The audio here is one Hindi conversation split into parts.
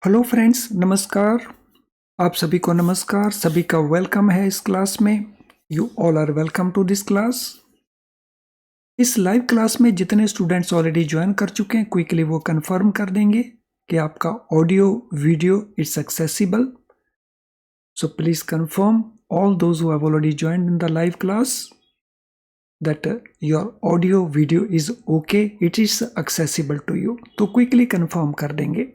हेलो फ्रेंड्स, नमस्कार। आप सभी को नमस्कार। सभी का वेलकम है इस क्लास में। You all are welcome to this class. इस लाइव क्लास में जितने स्टूडेंट्स ऑलरेडी ज्वाइन कर चुके हैं, क्विकली वो कंफर्म कर देंगे कि आपका audio video it's accessible. So please confirm all those who have already joined in the live class that your audio video is okay, it is accessible to you। तो क्विकली कंफर्म कर देंगे।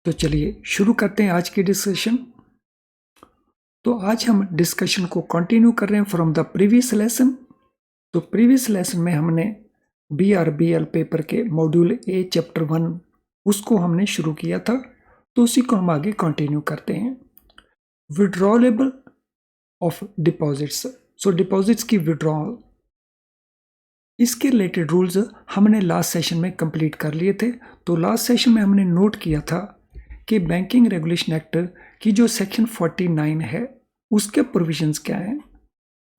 तो चलिए शुरू करते हैं आज की डिस्कशन। तो आज हम डिस्कशन को कंटिन्यू कर रहे हैं फ्रॉम द प्रीवियस लेसन। तो प्रीवियस लेसन में हमने BRBL पेपर के मॉड्यूल ए चैप्टर 1 उसको हमने शुरू किया था, तो उसी को हम आगे कंटिन्यू करते हैं। विड्रॉलेबल ऑफ डिपॉजिट्स, सो डिपॉजिट्स की विड्रॉल, इसके रिलेटेड रूल्स हमने लास्ट सेशन में कंप्लीट कर लिए थे। तो लास्ट सेशन में हमने नोट किया था कि बैंकिंग रेगुलेशन एक्ट की जो सेक्शन 49 है उसके प्रोविजंस क्या हैं।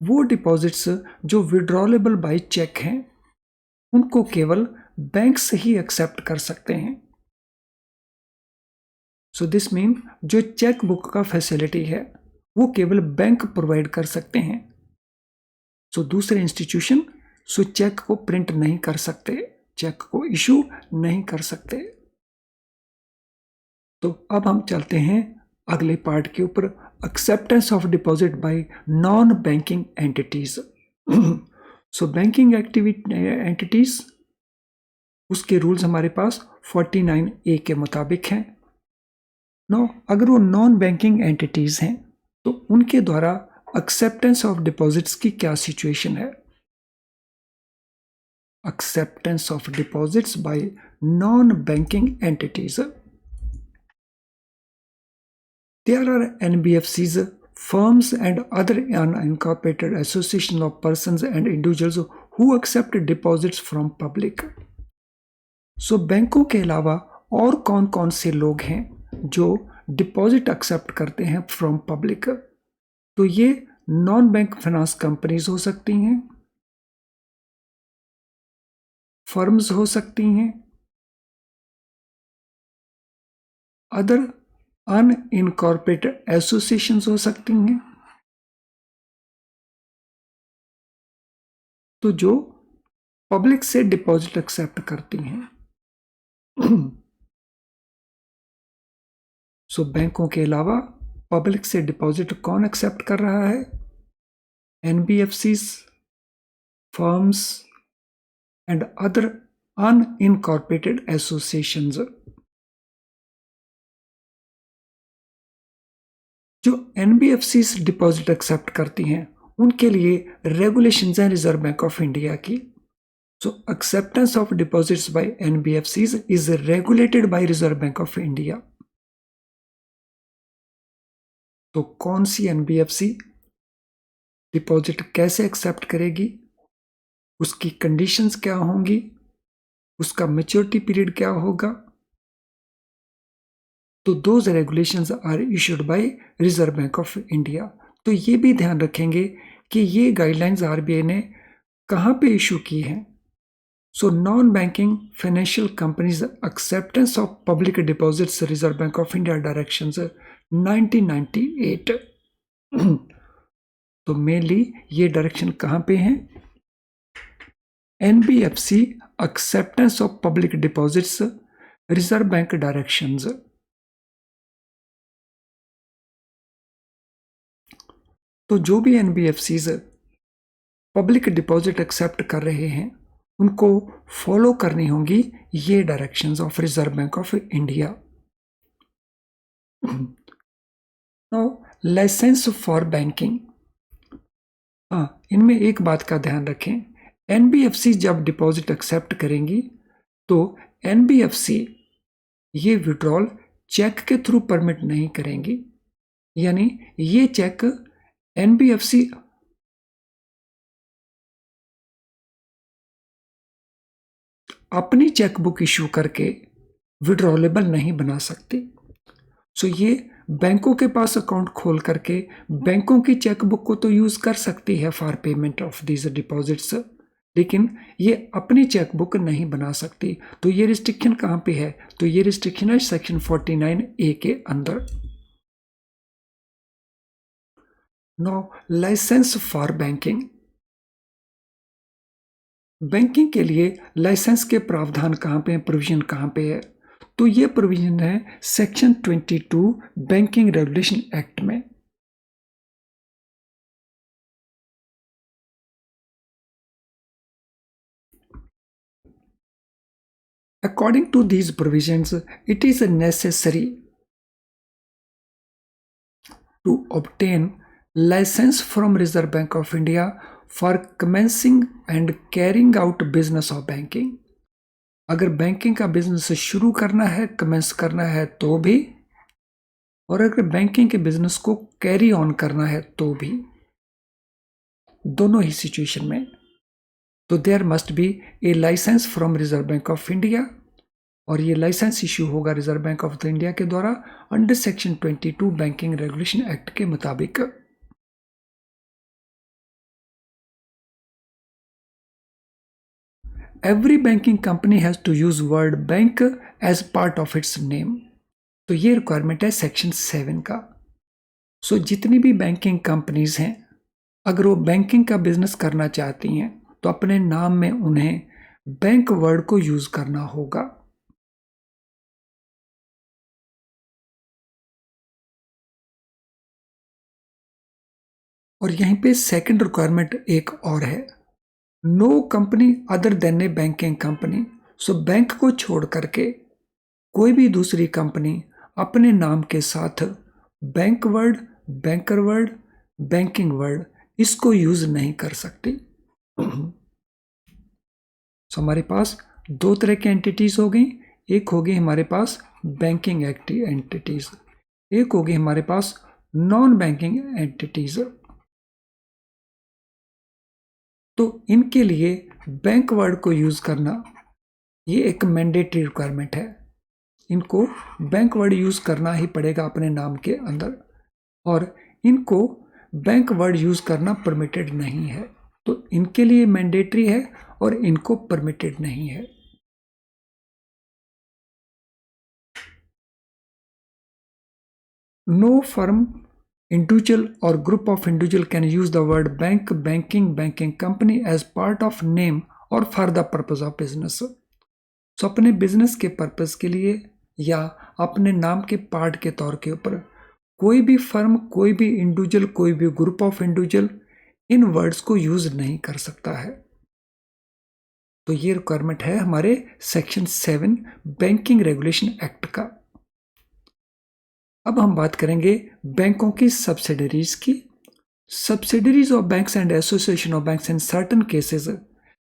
वो डिपॉजिट्स जो विड्रॉलेबल बाय चेक हैं उनको केवल बैंक से ही एक्सेप्ट कर सकते हैं। सो दिस मीन जो चेक बुक का फैसिलिटी है वो केवल बैंक प्रोवाइड कर सकते हैं। सो दूसरे इंस्टीट्यूशन चेक को प्रिंट नहीं कर सकते, चेक को इशू नहीं कर सकते। तो अब हम चलते हैं अगले पार्ट के ऊपर, acceptance of deposit bye non banking entities. So banking entities उसके रूल्स हमारे पास 49A के मुताबिक हैं। नो, अगर वो नॉन बैंकिंग एंटिटीज हैं तो उनके द्वारा एक्सेप्टेंस ऑफ डिपॉजिट्स की क्या सिचुएशन है। Acceptance of deposits bye non banking entities, there are NBFCs, firms and other unincorporated association of persons and individuals who accept deposits from public। सो बैंकों के अलावा और कौन कौन से लोग हैं जो डिपॉजिट एक्सेप्ट करते हैं फ्रॉम पब्लिक। तो ये नॉन बैंक फाइनेंस कंपनीज हो सकती हैं, फर्म्स हो सकती हैं, अदर अनइनकॉर्पोरेटेड एसोसिएशंस हो सकती हैं। तो जो पब्लिक से डिपॉजिट एक्सेप्ट करती हैं। सो बैंकों के अलावा पब्लिक से डिपॉजिट कौन एक्सेप्ट कर रहा है। NBFCs, firms and other unincorporated associations. जो NBFCs डिपॉजिट एक्सेप्ट करती हैं उनके लिए रेगुलेशंस हैं रिजर्व बैंक ऑफ इंडिया की। So acceptance of deposits by NBFCs is regulated by Reserve Bank of India. तो कौन सी NBFC डिपॉजिट कैसे एक्सेप्ट करेगी, उसकी कंडीशंस क्या होंगी, उसका मैच्योरिटी पीरियड क्या होगा। तो those regulations are issued by Reserve Bank of India. तो ये भी ध्यान रखेंगे कि ये गाइडलाइंस RBI ने कहाँ पे इशू की हैं। So non banking financial companies acceptance of public deposits reserve Bank of India directions 1998। तो मेनली ये डायरेक्शन कहाँ पे हैं। NBFC acceptance of public deposits reserve bank directions. तो जो भी NBFCs पब्लिक डिपॉजिट एक्सेप्ट कर रहे हैं उनको फॉलो करनी होंगी ये directions of Reserve Bank of India. Now licence for banking, इनमें एक बात का ध्यान रखें, NBFC जब डिपॉजिट एक्सेप्ट करेंगी तो NBFC ये विड्रॉल चेक के थ्रू परमिट नहीं करेंगी। यानी ये चेक NBFC अपनी चेकबुक इशू करके विड्रॉलेबल नहीं बना सकती। सो ये बैंकों के पास अकाउंट खोल करके बैंकों की चेकबुक को तो यूज कर सकती है for payment of these deposits, लेकिन ये अपनी चेकबुक नहीं बना सकती। तो ये रिस्ट्रिक्शन कहाँ पे है? तो ये रिस्ट्रिक्शन है सेक्शन 49A के अंदर। Now licence for banking. Banking के लिए लाइसेंस के प्रावधान कहाँ पे हैं, प्रोविजन कहाँ पे है? तो ये प्रोविजन है सेक्शन 22 बैंकिंग रेगुलेशन एक्ट में। According to these provisions, it is necessary to obtain license from Reserve Bank of India for commencing and carrying out business of banking. अगर बैंकिंग का बिजनेस शुरू करना है, कमेंस करना है तो भी, और अगर बैंकिंग के बिजनेस को कैरी ऑन करना है तो भी, दोनों ही सिचुएशन में, तो there must be a licence from Reserve Bank of India, और ये लाइसेंस इश्यू होगा रिजर्व बैंक ऑफ इंडिया के द्वारा under section 22 banking regulation Act के मुताबिक। Every banking company has to use word bank as part of its name. तो ये रिक्वायरमेंट है सेक्शन 7 का। सो जितनी भी बैंकिंग कंपनीज हैं, अगर वो बैंकिंग का बिजनेस करना चाहती हैं तो अपने नाम में उन्हें बैंक वर्ड को यूज करना होगा। और यहीं पे सेकंड रिक्वायरमेंट एक और है, नो कंपनी अदर देन ए बैंकिंग कंपनी। सो बैंक को छोड़ करके कोई भी दूसरी कंपनी अपने नाम के साथ bank word, banker word, banking word इसको यूज नहीं कर सकती। सो हमारे पास दो तरह की एंटिटीज हो गई। एक हो गई हमारे पास बैंकिंग एंटिटीज, एक हो गई हमारे पास नॉन बैंकिंग एंटिटीज। तो इनके लिए बैंक वर्ड को यूज करना ये एक मैंडेटरी रिक्वायरमेंट है। इनको बैंक वर्ड यूज करना ही पड़ेगा अपने नाम के अंदर, और इनको बैंक वर्ड यूज करना परमिटेड नहीं है। तो इनके लिए मैंडेटरी है और इनको परमिटेड नहीं है। No firm, individual or group of individual can use the word bank, banking, banking company as part of name or for the purpose of business. So अपने बिजनेस के पर्पस के लिए या अपने नाम के पार्ट के तौर के ऊपर कोई भी फर्म, कोई भी इंडिविजुअल, कोई भी group of individual in words को यूज नहीं कर सकता है। तो ये रिक्वायरमेंट है हमारे सेक्शन 7 बैंकिंग रेगुलेशन एक्ट का। अब हम बात करेंगे बैंकों की सब्सिडरीज की। Subsidiaries of banks and association of banks in certain cases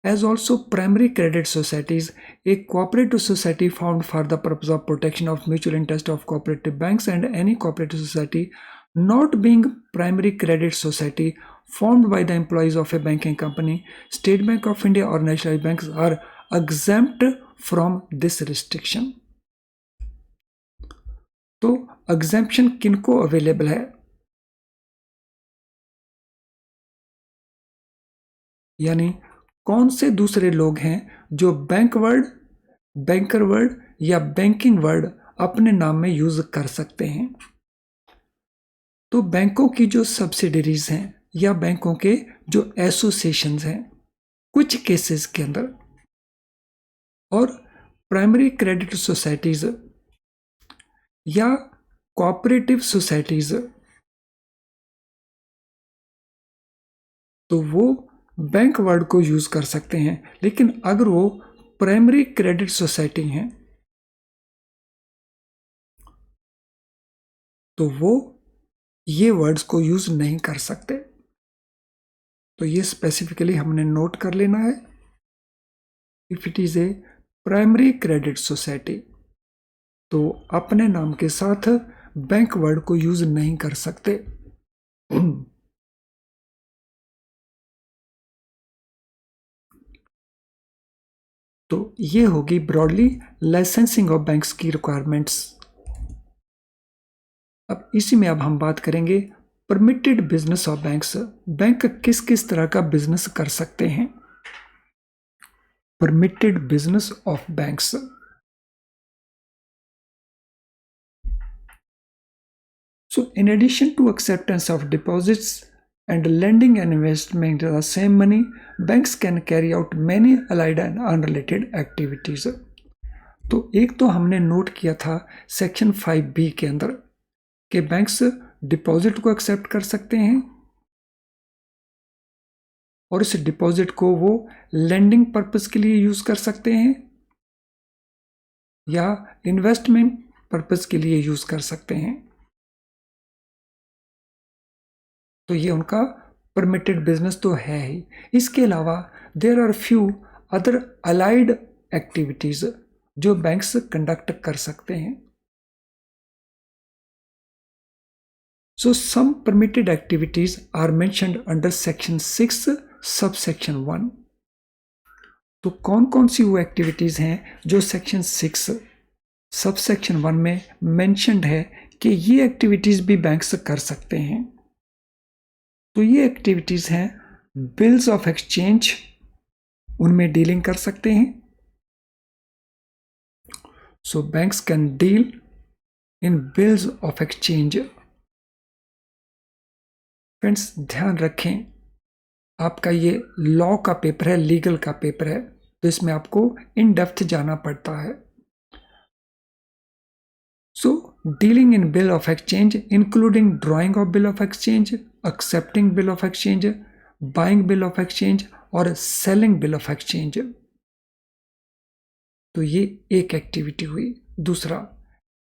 as also primary credit societies, a cooperative society found for the purpose of protection of mutual interest of cooperative banks and any cooperative society not being primary credit society formed by the employees of a banking company, State Bank of India or nationalized banks are exempt from this restriction. तो एग्जेम्पशन किनको अवेलेबल है? यानी कौन से दूसरे लोग हैं जो बैंक वर्ड, बैंकर वर्ड या बैंकिंग वर्ड अपने नाम में यूज कर सकते हैं? तो बैंकों की जो सब्सिडरीज हैं या बैंकों के जो एसोसिएशंस हैं कुछ केसेस के अंदर, और प्राइमरी क्रेडिट सोसाइटीज या कोऑपरेटिव सोसाइटीज, तो वो बैंक वर्ड को यूज कर सकते हैं। लेकिन अगर वो प्राइमरी क्रेडिट सोसाइटी हैं तो वो ये वर्ड्स को यूज नहीं कर सकते। तो ये स्पेसिफिकली हमने नोट कर लेना है। If it is a primary credit society तो अपने नाम के साथ बैंक वर्ड को यूज नहीं कर सकते। तो ये होगी ब्रॉडली लाइसेंसिंग ऑफ बैंक्स की रिक्वायरमेंट्स। अब इसी में अब हम बात करेंगे permitted business of banks. Bank किस किस तरह का बिजनेस कर सकते हैं? permitted business of banks. So in addition to acceptance of deposits and lending and investment the same money, banks can carry out many allied and unrelated activities. तो एक तो हमने नोट किया था सेक्शन 5B के अंदर कि बैंक्स डिपॉजिट को एक्सेप्ट कर सकते हैं और इस डिपॉजिट को वो लेंडिंग पर्पस के लिए यूज कर सकते हैं या इन्वेस्टमेंट पर्पस के लिए यूज कर सकते हैं। तो ये उनका परमिटेड बिजनेस तो है ही। इसके अलावा there are few other allied activities जो बैंक्स कंडक्ट कर सकते हैं। So some permitted activities are mentioned under section 6 subsection 1। तो कौन कौन सी वो एक्टिविटीज हैं जो सेक्शन 6 सबसेक्शन 1 में मेंशन्ड है कि ये एक्टिविटीज भी बैंक्स कर सकते हैं। तो ये एक्टिविटीज हैं बिल्स ऑफ एक्सचेंज, उनमें डीलिंग कर सकते हैं। So banks can deal in bills of exchange. Friends ध्यान रखें, आपका ये लॉ का पेपर है, लीगल का पेपर है, तो इसमें आपको इन डेप्थ जाना पड़ता है। So dealing in bill of exchange including drawing of bill of exchange, accepting bill of exchange, buying bill of exchange और सेलिंग बिल ऑफ एक्सचेंज। तो ये एक एक्टिविटी हुई। दूसरा,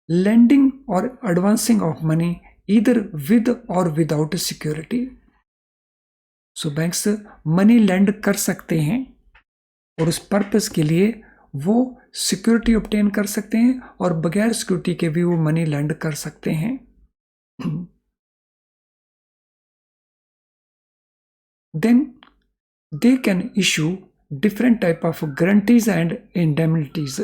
लेंडिंग और advancing of money either with और without security. So banks money lend कर सकते हैं और उस पर्पस के लिए वो सिक्योरिटी ऑब्टेन कर सकते हैं और बगैर सिक्योरिटी के भी वो मनी लेंड कर सकते हैं। Then they can issue different type of guarantees and indemnities.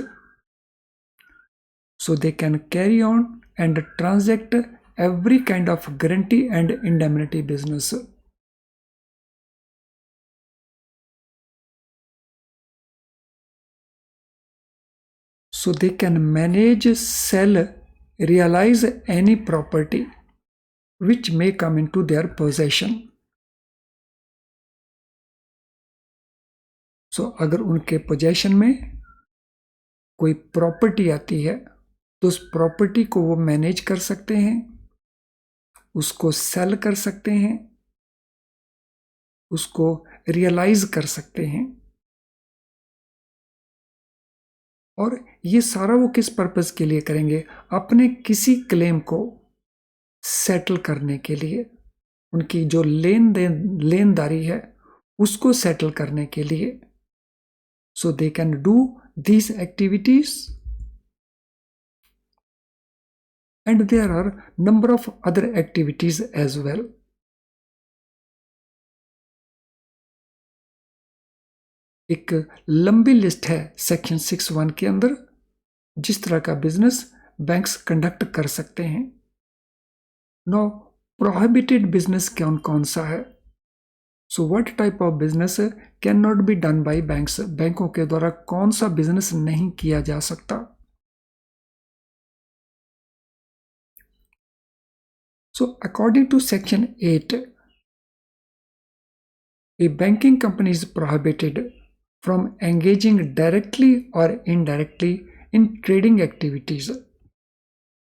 So they can carry on and transact every kind of guarantee and indemnity business. So they can manage, sell, realize any property which may come into their possession. सो अगर उनके पोजेशन में कोई प्रॉपर्टी आती है तो उस प्रॉपर्टी को वो मैनेज कर सकते हैं, उसको सेल कर सकते हैं, उसको रियलाइज कर सकते हैं। और ये सारा वो किस पर्पस के लिए करेंगे? अपने किसी क्लेम को सेटल करने के लिए, उनकी जो लेनदारी है उसको सेटल करने के लिए। So they can do these activities, and there are number of other activities as well. एक लंबी लिस्ट है सेक्शन 6(1) के अंदर जिस तरह का बिजनेस बैंक्स कंडक्ट कर सकते हैं। नो प्रोहिबिटेड बिजनेस कौन कौन सा है? So what type of business can not be done by banks? बैंकों के द्वारा कौन सा बिजनेस नहीं किया जा सकता? So according to section 8, a banking company is prohibited from engaging directly or indirectly in trading activities.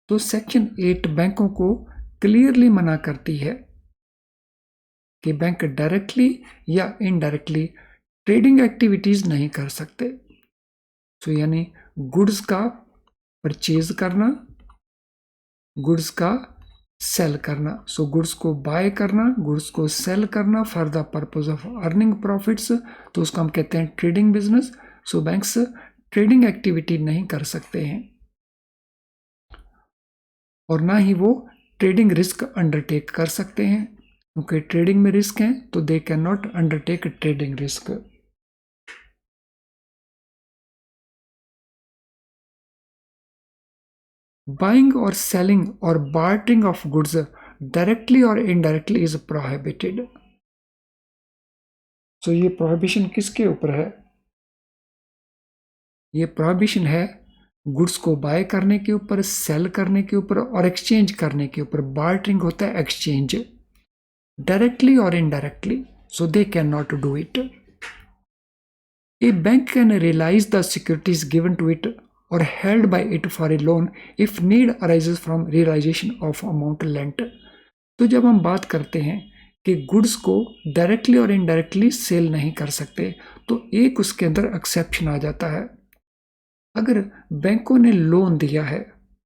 तो सेक्शन 8 बैंकों को क्लियरली मना करती है कि बैंक डायरेक्टली या इनडायरेक्टली ट्रेडिंग एक्टिविटीज नहीं कर सकते। सो यानी गुड्स का परचेज करना, गुड्स का सेल करना। सो गुड्स को बाय करना, गुड्स को सेल करना for the purpose of earning profits, तो उसको हम कहते हैं ट्रेडिंग बिजनेस। सो बैंक्स ट्रेडिंग एक्टिविटी नहीं कर सकते हैं और ना ही वो ट्रेडिंग रिस्क अंडरटेक कर सकते हैं, क्योंकि ट्रेडिंग में रिस्क है तो दे can not undertake trading risk. Buying और सेलिंग और बार्टरिंग ऑफ गुड्स डायरेक्टली और इनडायरेक्टली इज प्रोहिबिटेड। सो ये प्रोहिबिशन किसके ऊपर है? ये प्रोहिबिशन है गुड्स को बाय करने के ऊपर, सेल करने के ऊपर और एक्सचेंज करने के ऊपर। बार्टरिंग होता है एक्सचेंज, डायरेक्टली और indirectly, so they can not do it. A bank can realise the securities given to it or held by it for a loan if need arises from realization of amount lent। तो जब हम बात करते हैं कि गुड्स को डायरेक्टली और इनडायरेक्टली सेल नहीं कर सकते, तो एक उसके अंदर एक्सेप्शन आ जाता है। अगर बैंकों ने लोन दिया है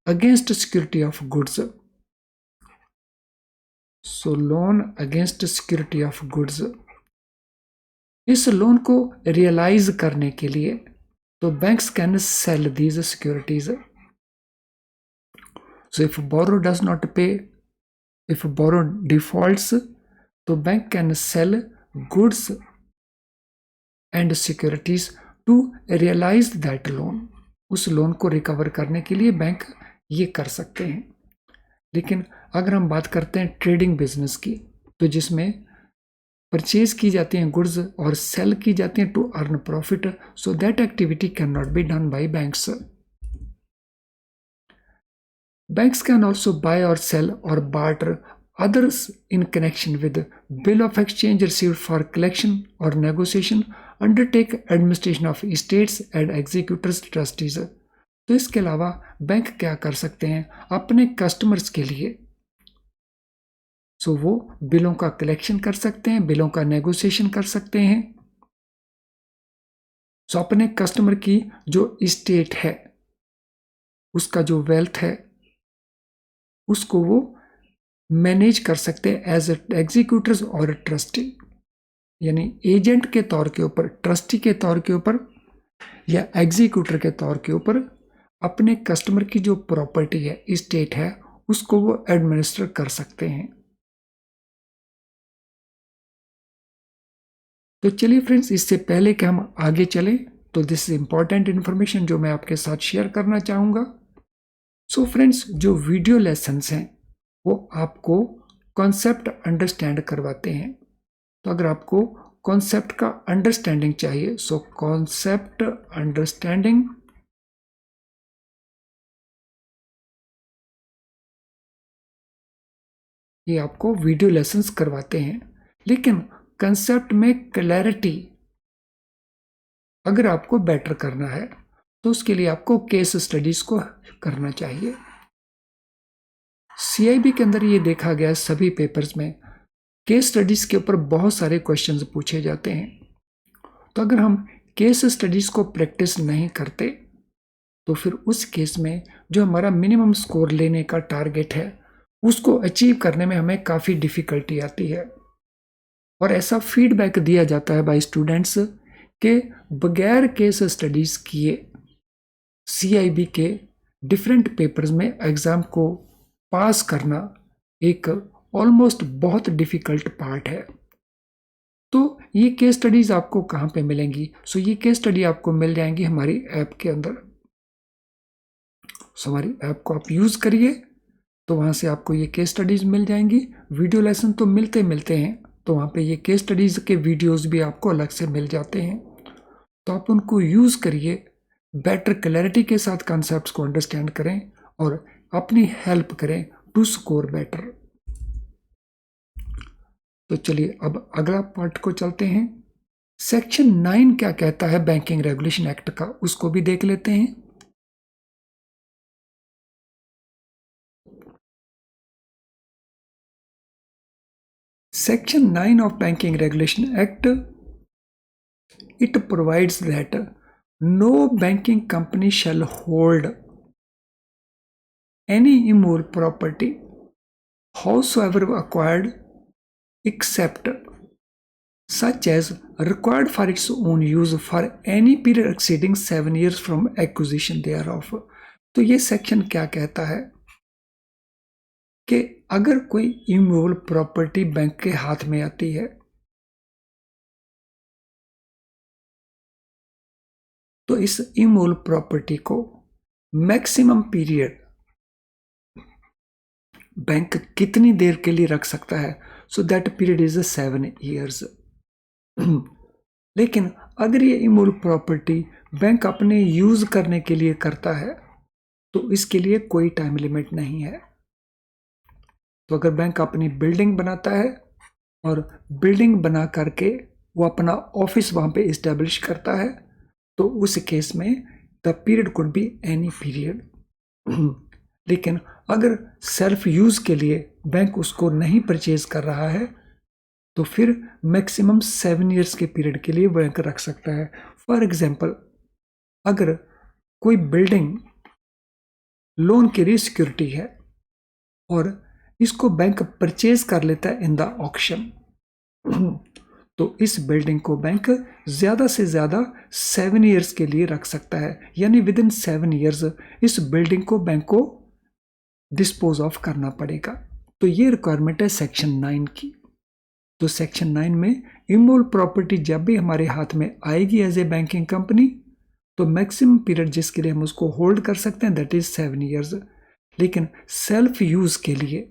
against security of goods, so loan against security of goods, इस लोन को रियलाइज करने के लिए तो banks can sell these securities. So if borrower does not pay, if borrower defaults, तो bank can sell goods and securities to realize that loan। उस लोन को रिकवर करने के लिए बैंक ये कर सकते हैं। लेकिन अगर हम बात करते हैं ट्रेडिंग बिजनेस की, तो जिसमें परचेज की जाती हैं गुड्स और सेल की जाती हैं to earn profit, so that activity can not be done by banks. Banks can also buy और सेल और barter others in connection with bill of exchange received for collection or negotiation, undertake administration of estates and executors trustees। तो इसके अलावा बैंक क्या कर सकते हैं अपने कस्टमर्स के लिए, सो वो बिलों का कलेक्शन कर सकते हैं, बिलों का नेगोशिएशन कर सकते हैं। सो अपने कस्टमर की जो इस्टेट है, उसका जो वेल्थ है, उसको वो मैनेज कर सकते हैं एज एग्जीक्यूटर्स और ट्रस्टी, यानी एजेंट के तौर के ऊपर, ट्रस्टी के तौर के ऊपर या एग्जीक्यूटर के तौर के ऊपर अपने कस्टमर की जो प्रॉपर्टी है, इस्टेट है, उसको वो एडमिनिस्टर कर सकते हैं। तो चलिए फ्रेंड्स, इससे पहले कि हम आगे चलें, तो दिस इज इंपॉर्टेंट इन्फॉर्मेशन जो मैं आपके साथ शेयर करना चाहूँगा। सो फ्रेंड्स, जो वीडियो लेसन्स हैं वो आपको कॉन्सेप्ट अंडरस्टैंड करवाते हैं। तो अगर आपको कॉन्सेप्ट का अंडरस्टैंडिंग चाहिए, सो कॉन्सेप्ट अंडरस्टैंडिंग ये आपको वीडियो लेसन्स करवाते हैं। लेकिन कंसेप्ट में क्लैरिटी अगर आपको बेटर करना है, तो उसके लिए आपको केस स्टडीज को करना चाहिए। सीआईबी के अंदर ये देखा गया सभी पेपर्स में केस स्टडीज के ऊपर बहुत सारे क्वेश्चंस पूछे जाते हैं। तो अगर हम केस स्टडीज को प्रैक्टिस नहीं करते, तो फिर उस केस में जो हमारा मिनिमम स्कोर लेने का टारगेट है, उसको अचीव करने में हमें काफ़ी डिफिकल्टी आती है। और ऐसा फीडबैक दिया जाता है बाय स्टूडेंट्स के बगैर केस स्टडीज किए सीआईबी के डिफरेंट पेपर्स में एग्जाम को पास करना एक ऑलमोस्ट बहुत डिफिकल्ट पार्ट है। तो ये केस स्टडीज आपको कहाँ पे मिलेंगी? सो ये केस स्टडी आपको मिल जाएंगी हमारी ऐप के अंदर। सो हमारी ऐप को आप यूज़ करिए, तो वहाँ से आपको ये केस स्टडीज मिल जाएंगी। वीडियो लेसन तो मिलते हैं, तो वहाँ पे ये केस स्टडीज के वीडियोस भी आपको अलग से मिल जाते हैं। तो आप उनको यूज़ करिए, बेटर क्लैरिटी के साथ कॉन्सेप्ट्स को अंडरस्टैंड करें और अपनी हेल्प करें टू स्कोर बेटर। तो चलिए अब अगला पार्ट को चलते हैं। सेक्शन 9 क्या कहता है बैंकिंग रेगुलेशन एक्ट का, उसको भी देख लेते हैं। Section 9 of Banking Regulation Act, it provides that no banking company shall hold any immovable property howsoever acquired except such as required for its own use for any period exceeding 7 years from acquisition thereof। तो ये सेक्शन क्या कहता है कि अगर कोई इमूवेबल प्रॉपर्टी बैंक के हाथ में आती है, तो इस इमूवेबल प्रॉपर्टी को मैक्सिमम पीरियड बैंक कितनी देर के लिए रख सकता है? So that period is 7 years। लेकिन अगर ये इमूवेबल प्रॉपर्टी बैंक अपने यूज करने के लिए करता है तो इसके लिए कोई टाइम लिमिट नहीं है। तो अगर बैंक अपनी बिल्डिंग बनाता है और बिल्डिंग बना करके वो अपना ऑफिस वहां पे इस्टेब्लिश करता है तो उस केस में the period could be any period. लेकिन अगर सेल्फ यूज के लिए बैंक उसको नहीं परचेज कर रहा है तो फिर मैक्सिमम 7 ईयर्स के पीरियड के लिए बैंक रख सकता है। फॉर एग्जाम्पल, अगर कोई बिल्डिंग लोन के लिए सिक्योरिटी है और इसको बैंक परचेज कर लेता है इन द ऑक्शन, तो इस बिल्डिंग को बैंक ज्यादा से ज्यादा 7 ईयर्स के लिए रख सकता है, यानी विद इन 7 ईयर्स इस बिल्डिंग को बैंक को डिस्पोज ऑफ करना पड़ेगा। तो ये रिक्वायरमेंट है सेक्शन 9 की। तो सेक्शन 9 में इमूवेबल प्रॉपर्टी जब भी हमारे हाथ में आएगी एज ए बैंकिंग कंपनी तो मैक्सिमम पीरियड जिसके लिए हम उसको होल्ड कर सकते हैं दैट इज 7 ईयर्स। लेकिन सेल्फ यूज के लिए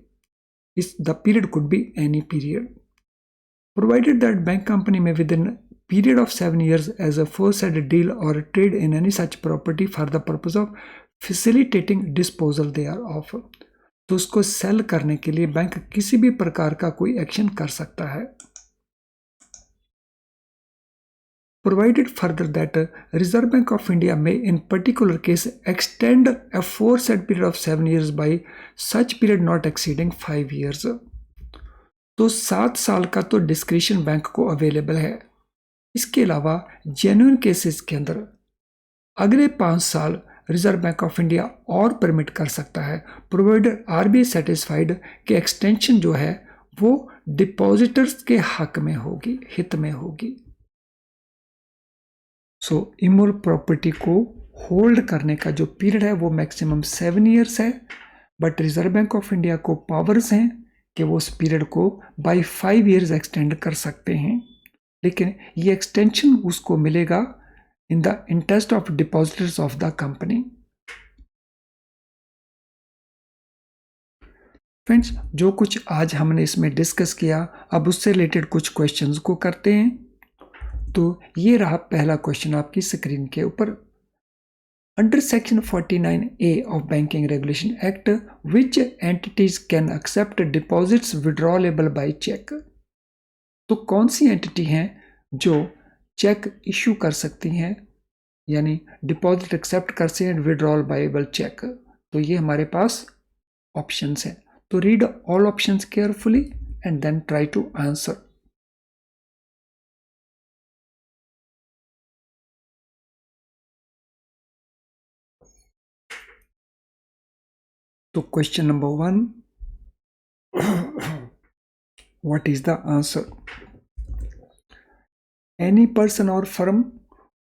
इस the period could be any period provided that bank company may within period of 7 years as a aforesaid deal or trade in any such property for the purpose of facilitating disposal thereof। तो उसको सेल करने के लिए बैंक किसी भी प्रकार का कोई एक्शन कर सकता है। Provided further that Reserve Bank of India may in particular case extend a aforesaid period of 7 years by such period not exceeding 5 years। तो 7 साल का तो डिस्क्रिशन बैंक को अवेलेबल है। इसके अलावा जेन्युइन केसेस के अंदर अगले 5 साल रिजर्व बैंक ऑफ इंडिया और परमिट कर सकता है, प्रोवाइडेड आरबीआई सेटिस्फाइड कि एक्सटेंशन जो है वो डिपॉजिटर्स के हक में होगी, हित में होगी। सो इमूवेबल प्रॉपर्टी को होल्ड करने का जो पीरियड है वो मैक्सिमम 7 ईयर्स है, but reserve Bank of India को पावर्स हैं कि वो उस पीरियड को बाय 5 ईयर्स एक्सटेंड कर सकते हैं। लेकिन ये एक्सटेंशन उसको मिलेगा in the interest of depositors of the company. Friends, जो कुछ आज हमने इसमें डिस्कस किया, अब उससे रिलेटेड कुछ क्वेश्चंस को करते हैं। तो ये रहा पहला क्वेश्चन आपकी स्क्रीन के ऊपर। Under section 49A of banking regulation act which entities can accept deposits withdrawable by cheque. तो कौन सी एंटिटी हैं जो चेक इशू कर सकती हैं, यानी डिपॉजिट एक्सेप्ट कर सकते हैं विड्रॉल बायबल चेक। तो ये हमारे पास ऑप्शंस हैं। तो read all options carefully and then try to answer. तो question number 1, what is the answer? Any person or firm,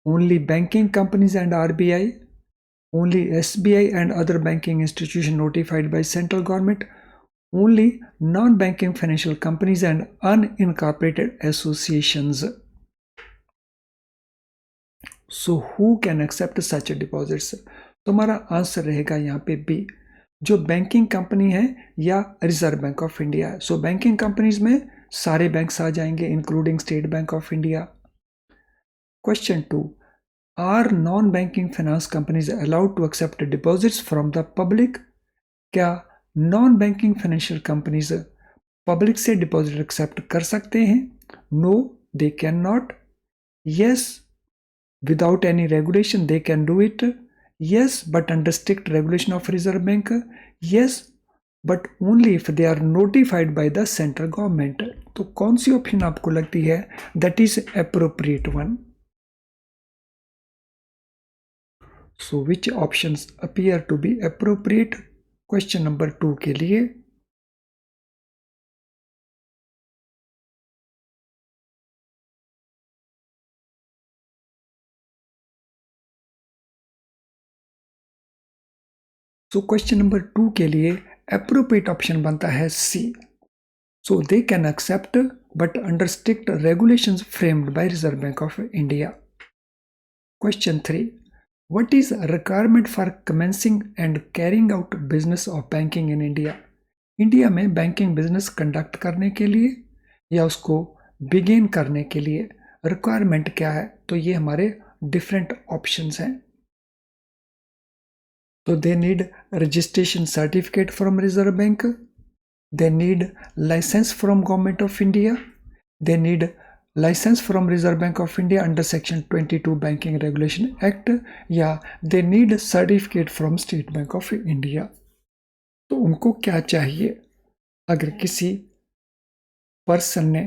only banking companies and RBI, only SBI and other banking institution notified by central government, only non-banking financial companies and unincorporated associations. So who can accept such deposits? तो हमारा आंसर रहेगा यहाँ पे बी, जो बैंकिंग कंपनी है या रिजर्व बैंक ऑफ इंडिया है। सो बैंकिंग कंपनीज में सारे बैंक्स आ जाएंगे including State Bank of India. Question 2, are non banking finance companies allowed to accept deposits from the public? क्या non banking financial companies public से डिपॉजिट एक्सेप्ट कर सकते हैं? No, they can not. Yes, without any regulation they can do it. Yes, but under strict regulation of Reserve Bank. Yes, but only if they are notified by the central government. तो कौन सी ऑप्शन आपको लगती है that is appropriate one? So which options appear to be appropriate? Question number 2 के लिए सो क्वेश्चन नंबर 2 के लिए अप्रोप्रिएट ऑप्शन बनता है C. So they can accept but under strict regulations framed by Reserve Bank of India. Question 3, what is requirement for commencing and carrying out business of banking in India? India में बैंकिंग बिजनेस कंडक्ट करने के लिए या उसको बिगिन करने के लिए रिक्वायरमेंट क्या है? तो ये हमारे डिफरेंट ऑप्शंस हैं। तो they need registration certificate from Reserve Bank, they need license from Government of India, they need license from Reserve Bank of India under section 22 banking regulation act, या they need certificate from State Bank of India. तो उनको क्या चाहिए? अगर किसी पर्सन ने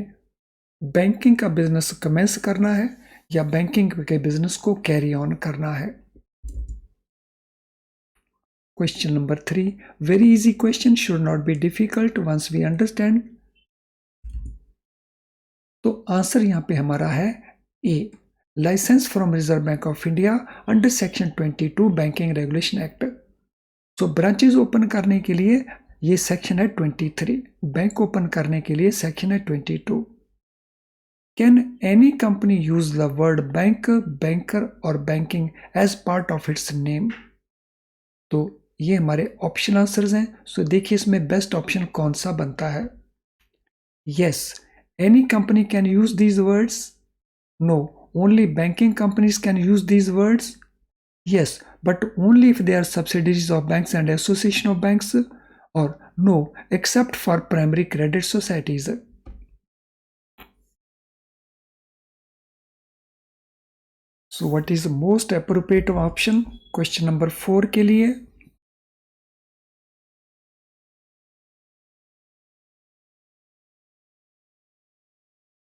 बैंकिंग का बिजनेस कमेंस करना है या बैंकिंग के बिजनेस को कैरी ऑन करना है। Question number 3, very easy question, should not be difficult once we understand. तो आंसर यहां पे हमारा है A, licence from Reserve Bank of India under section 22 banking regulation act. तो ब्रांचेज ओपन करने के लिए ये सेक्शन है 23, बैंक ओपन करने के लिए सेक्शन है 22। Can any company use the word bank, banker और banking as part of its name? तो ये हमारे ऑप्शन आंसर्स हैं। सो देखिए इसमें बेस्ट ऑप्शन कौन सा बनता है। Yes, any company can use these words? No, only banking companies can use these words? Yes, but only if they are subsidiaries of banks and association of banks, or no, except for primary credit societies. So what is the most appropriate option? Question number 4 के लिए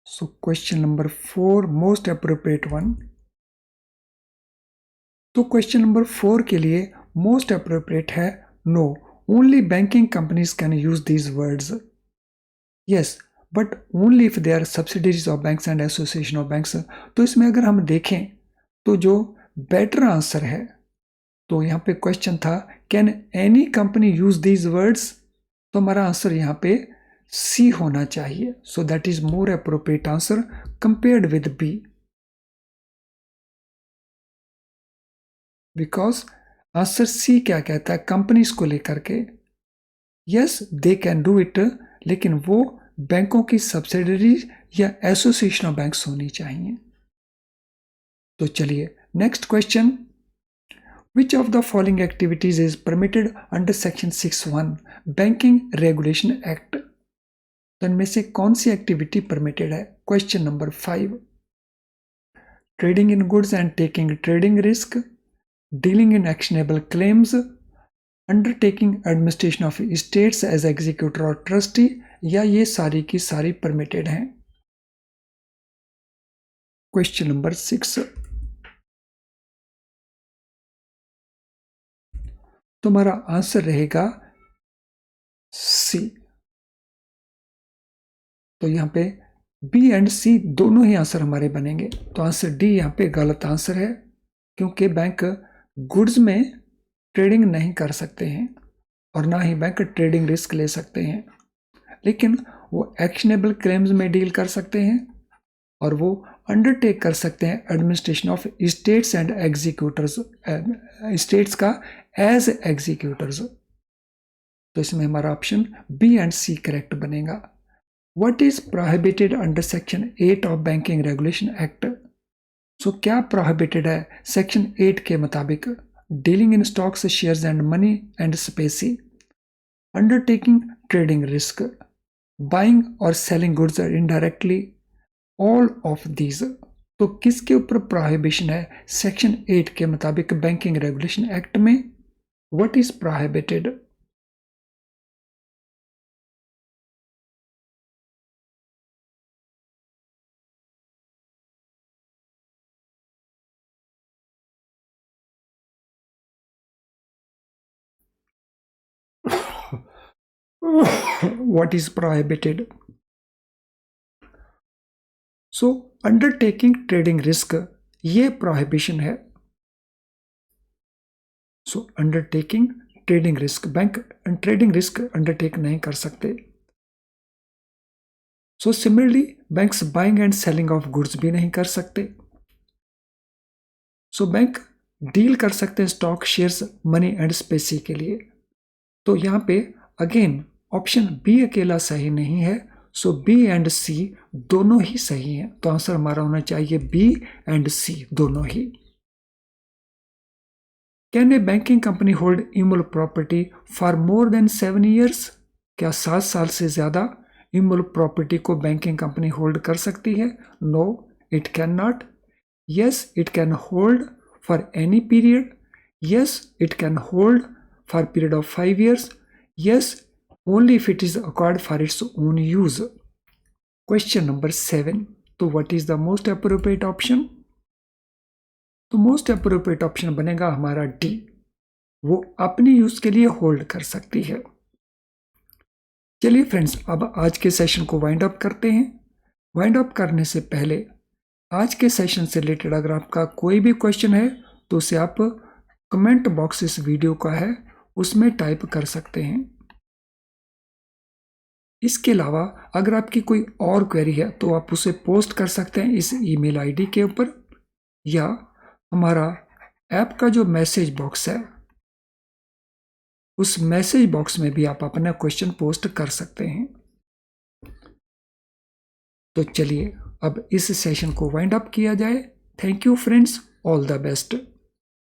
So question number 4, most appropriate one. तो क्वेश्चन नंबर 4 के लिए मोस्ट अप्रोप्रिएट है no, only banking companies can use these words. Yes, but only if they are subsidies of banks and association of banks. तो इसमें अगर हम देखें तो जो बेटर आंसर है, तो यहाँ पे क्वेश्चन था can any company use these words, तो हमारा आंसर यहाँ पे सी होना चाहिए। So that is more appropriate answer compared with B, because answer C क्या कहता है कंपनीज को लेकर के, yes they can do it, लेकिन वो बैंकों की सब्सिडरी या एसोसिएशन ऑफ बैंक्स होनी चाहिए। तो चलिए next question, which of the following activities is permitted under section 6(1) Banking regulation act? तो इनमें से कौन सी एक्टिविटी परमिटेड है? Question number 5, trading in goods and taking trading risk, dealing in actionable claims, undertaking administration of estates as executor और ट्रस्टी, या ये सारी की सारी परमिटेड हैं? क्वेश्चन नंबर 6, तो हमारा आंसर रहेगा सी। तो यहां पे बी एंड सी दोनों ही आंसर हमारे बनेंगे। तो आंसर डी यहां पे गलत आंसर है, क्योंकि बैंक गुड्स में ट्रेडिंग नहीं कर सकते हैं और ना ही बैंक ट्रेडिंग रिस्क ले सकते हैं, लेकिन वो एक्शनेबल क्लेम्स में डील कर सकते हैं और वो अंडरटेक कर सकते हैं administration of states and executors, states का एज एग्जीक्यूटर्स। तो इसमें हमारा option B and C correct बनेगा। What is prohibited under section 8 of banking regulation act? So क्या प्रोहिबिटेड है सेक्शन 8 के मुताबिक? Dealing in stocks, shares and money and specie, undertaking trading risk, buying और selling goods indirectly, all of these. तो किसके ऊपर प्रोहिबिशन है सेक्शन 8 के मुताबिक बैंकिंग रेगुलेशन एक्ट में? What is prohibited? What is prohibited? So undertaking trading risk ये प्रोहिबिशन है। So undertaking trading risk, bank trading risk undertake नहीं कर सकते। So similarly banks buying and selling of goods भी नहीं कर सकते। सो बैंक डील कर सकते हैं stock, shares, money and specie के लिए। तो यहां पे अगेन ऑप्शन बी अकेला सही नहीं है, सो बी एंड सी दोनों ही सही हैं, तो आंसर हमारा होना चाहिए बी एंड सी दोनों ही। Can a banking company hold immovable property for more than 7 years? क्या 7 साल से ज्यादा इमोल प्रॉपर्टी को बैंकिंग कंपनी होल्ड कर सकती है? No, it can not. Yes, it can hold for any period. Yes, it can hold for period of 5 years. Yes, only if it is acquired for its own use. Question number 7. तो what is the most appropriate option? तो most appropriate option बनेगा हमारा D, वो अपनी यूज के लिए होल्ड कर सकती है। चलिए फ्रेंड्स, अब आज के सेशन को वाइंड अप करते हैं। वाइंड अप करने से पहले आज के सेशन से रिलेटेड अगर आपका कोई भी क्वेश्चन है तो उसे आप कमेंट बॉक्स इस वीडियो का है उसमें टाइप कर सकते हैं। इसके अलावा अगर आपकी कोई और क्वेरी है तो आप उसे पोस्ट कर सकते हैं इस ईमेल आईडी के ऊपर, या हमारा ऐप का जो मैसेज बॉक्स है उस मैसेज बॉक्स में भी आप अपना क्वेश्चन पोस्ट कर सकते हैं। तो चलिए अब इस सेशन को वाइंड अप किया जाए। Thank you friends, all the best.